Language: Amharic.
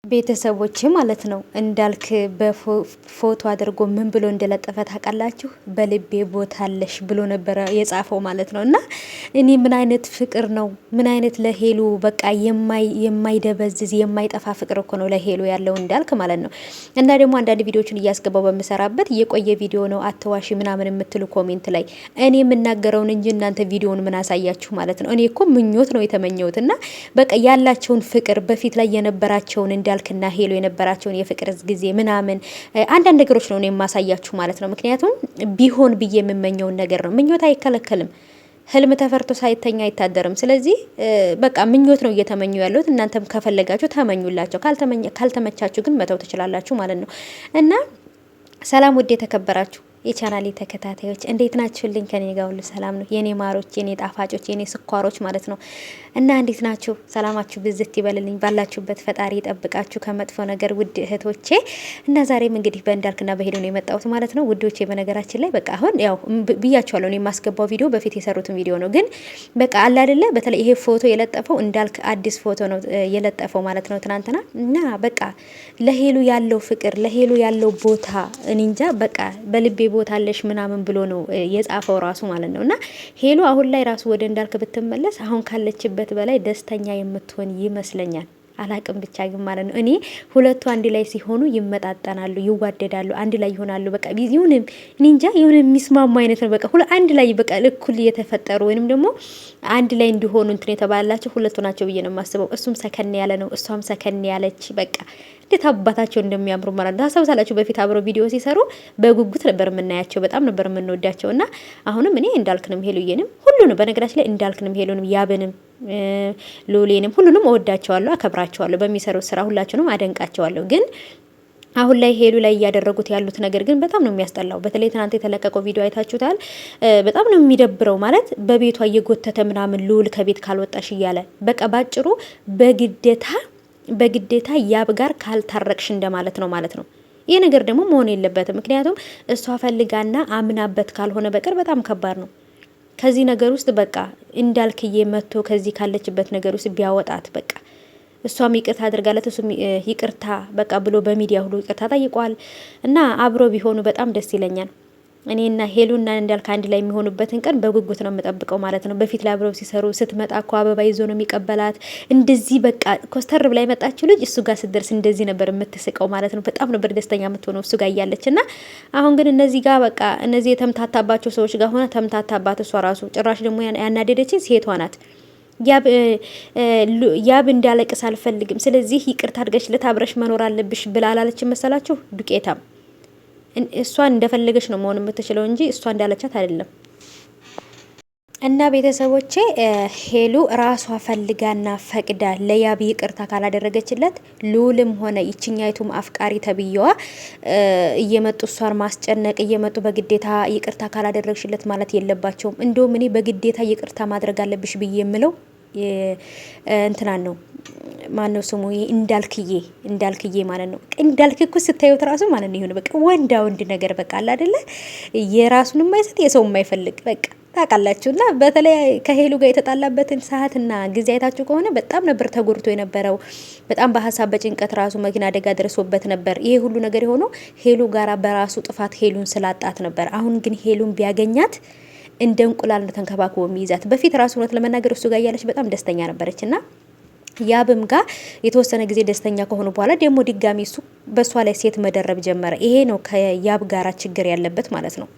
ቤተሰቦች ማለት ነው እንዳልክ በፎቶ አድርጎ ምን ብሎ እንደለጠፈ ታውቃላችሁ? በልቤ ቦታ አለሽ ብሎ ነበረ የጻፈው ማለት ነው። እና እኔ ምን አይነት ፍቅር ነው ምን አይነት ለሄሉ በቃ የማይደበዝዝ የማይጠፋ ፍቅር እኮ ነው ለሄሉ ያለው እንዳልክ ማለት ነው። እና ደግሞ አንዳንድ ቪዲዮችን እያስገባው በምሰራበት የቆየ ቪዲዮ ነው አትዋሺ ምናምን የምትሉ ኮሜንት ላይ እኔ የምናገረውን እንጂ እናንተ ቪዲዮውን ምን አሳያችሁ ማለት ነው። እኔ እኮ ምኞት ነው የተመኘሁት እና በቃ ያላቸውን ፍቅር በፊት ላይ የነበራቸውን እንዳልክና ሄሎ የነበራቸውን የፍቅር ጊዜ ምናምን አንዳንድ ነገሮች ነው የማሳያችሁ ማለት ነው። ምክንያቱም ቢሆን ብዬ የምመኘውን ነገር ነው። ምኞት አይከለከልም። ህልም ተፈርቶ ሳይተኛ አይታደርም። ስለዚህ በቃ ምኞት ነው እየተመኙ ያሉት። እናንተም ከፈለጋችሁ ተመኙላቸው፣ ካልተመቻችሁ ግን መተው ትችላላችሁ ማለት ነው። እና ሰላም ውድ የተከበራችሁ የቻናሌ ተከታታዮች እንዴት ናችሁልኝ? ከኔ ጋር ሁሉ ሰላም ነው የኔ ማሮች፣ የኔ ጣፋጮች፣ የኔ ስኳሮች ማለት ነው። እና እንዴት ናችሁ? ሰላማችሁ ብዝት ይበልልኝ ባላችሁበት፣ ፈጣሪ ይጠብቃችሁ ከመጥፎ ነገር ውድ እህቶቼ። እና ዛሬም እንግዲህ በእንዳልክና በሄሉ ነው የመጣሁት ማለት ነው ውዶቼ። በነገራችን ላይ በቃ አሁን ያው ብያችኋለሁ እኔ የማስገባው ቪዲዮ በፊት የሰሩትን ቪዲዮ ነው። ግን በቃ አለ አይደለ፣ በተለይ ይሄ ፎቶ የለጠፈው እንዳልክ አዲስ ፎቶ ነው የለጠፈው ማለት ነው ትናንትና። እና በቃ ለሄሉ ያለው ፍቅር ለሄሉ ያለው ቦታ እኔ እንጃ በቃ በልቤ ቦታ አለሽ ምናምን ብሎ ነው የጻፈው ራሱ ማለት ነው። እና ሄሉ አሁን ላይ ራሱ ወደ እንዳልክ ብትመለስ አሁን ካለችበት በላይ ደስተኛ የምትሆን ይመስለኛል። አላቅም ብቻ ግን ማለት ነው እኔ ሁለቱ አንድ ላይ ሲሆኑ ይመጣጠናሉ፣ ይዋደዳሉ፣ አንድ ላይ ይሆናሉ። በቃ ይሁን እንጃ የሆነ የሚስማሙ አይነት ነው። በቃ አንድ ላይ በቃ እኩል እየተፈጠሩ ወይንም ደግሞ አንድ ላይ እንዲሆኑ እንትን የተባላቸው ሁለቱ ናቸው ብዬ ነው የማስበው። እሱም ሰከን ያለ ነው፣ እሷም ሰከን ያለች በቃ እንዴት አባታቸው እንደሚያምሩ ማለት ነው። ታስታውሳላችሁ በፊት አብረው ቪዲዮ ሲሰሩ በጉጉት ነበር የምናያቸው፣ በጣም ነበር የምንወዳቸው። እና አሁንም እኔ እንዳልክንም ሄሉዬንም ሁሉንም በነገራችን ላይ እንዳልክንም ሄሉንም ያብንም ሎሌንም ሁሉንም እወዳቸዋለሁ፣ አከብራቸዋለሁ። በሚሰሩት ስራ ሁላችንም አደንቃቸዋለሁ። ግን አሁን ላይ ሄሉ ላይ እያደረጉት ያሉት ነገር ግን በጣም ነው የሚያስጠላው። በተለይ ትናንት የተለቀቀው ቪዲዮ አይታችሁታል። በጣም ነው የሚደብረው ማለት በቤቷ እየጎተተ ምናምን ልውል ከቤት ካልወጣሽ እያለ በቃ ባጭሩ በግዴታ ያብ ጋር ካልታረቅሽ እንደማለት ነው ማለት ነው። ይህ ነገር ደግሞ መሆን የለበትም። ምክንያቱም እሷ ፈልጋና አምናበት ካልሆነ በቀር በጣም ከባድ ነው። ከዚህ ነገር ውስጥ በቃ እንዳልክዬ መጥቶ ከዚህ ካለችበት ነገር ውስጥ ቢያወጣት በቃ እሷም ይቅርታ አድርጋለት እሱም ይቅርታ በቃ ብሎ በሚዲያ ሁሉ ይቅርታ ጠይቋል። እና አብሮ ቢሆኑ በጣም ደስ ይለኛል። እኔና ሄሉና እንዳልክ አንድ ላይ የሚሆኑበትን ቀን በጉጉት ነው የምጠብቀው ማለት ነው። በፊት ላይ አብረው ሲሰሩ ስትመጣ እኮ አበባ ይዞ ነው የሚቀበላት። እንደዚህ በቃ ኮስተር ብላ የመጣችው ልጅ እሱ ጋር ስትደርስ እንደዚህ ነበር የምትስቀው ማለት ነው። በጣም ነበር ደስተኛ የምትሆነው እሱ ጋር እያለች። እና አሁን ግን እነዚህ ጋር በቃ እነዚህ የተምታታባቸው ሰዎች ጋር ሆነ ተምታታባት እሷ ራሱ። ጭራሽ ደግሞ ያናደደችን ሴቷ ናት። ያብ እንዳለቅስ አልፈልግም፣ ስለዚህ ይቅርታ አድርገሽለት አብረሽ መኖር አለብሽ ብላ አላለች መሰላችሁ? ዱቄታም እሷ እንደፈለገች ነው መሆን የምትችለው እንጂ እሷ እንዳለቻት አይደለም። እና ቤተሰቦቼ ሄሉ ራሷ ፈልጋና ፈቅዳ ለያብ ይቅርታ ካላደረገችለት ሉልም ሆነ ይችኛይቱም አፍቃሪ ተብየዋ እየመጡ እሷን ማስጨነቅ እየመጡ በግዴታ ይቅርታ ካላደረግሽለት ማለት የለባቸውም። እንደውም እኔ በግዴታ ይቅርታ ማድረግ አለብሽ ብዬ የምለው እንትናን ነው ማነው ስሙ እንዳልክዬ ማለት ነው። እንዳልክ እኮ ስታዩት ራሱ ማለት ነው ይሁን በቃ ወንዳ ወንድ ነገር በቃ አለ አይደለ? የራሱን የማይሰጥ የሰው የማይፈልግ በቃ ታውቃላችሁ። እና በተለይ ከሄሉ ጋር የተጣላበትን ሰዓትና ጊዜ አይታችሁ ከሆነ በጣም ነበር ተጎድቶ የነበረው። በጣም በሀሳብ በጭንቀት ራሱ መኪና አደጋ ደርሶበት ነበር። ይሄ ሁሉ ነገር የሆነው ሄሉ ጋራ በራሱ ጥፋት ሄሉን ስላጣት ነበር። አሁን ግን ሄሉን ቢያገኛት እንደ እንቁላል ነው ተንከባክቦ የሚይዛት። በፊት ራሱ እውነት ለመናገር እሱ ጋር እያለች በጣም ደስተኛ ነበረችና ያብም ጋር የተወሰነ ጊዜ ደስተኛ ከሆኑ በኋላ ደግሞ ድጋሚ እሱ በሷ ላይ ሴት መደረብ ጀመረ። ይሄ ነው ከያብ ጋራ ችግር ያለበት ማለት ነው።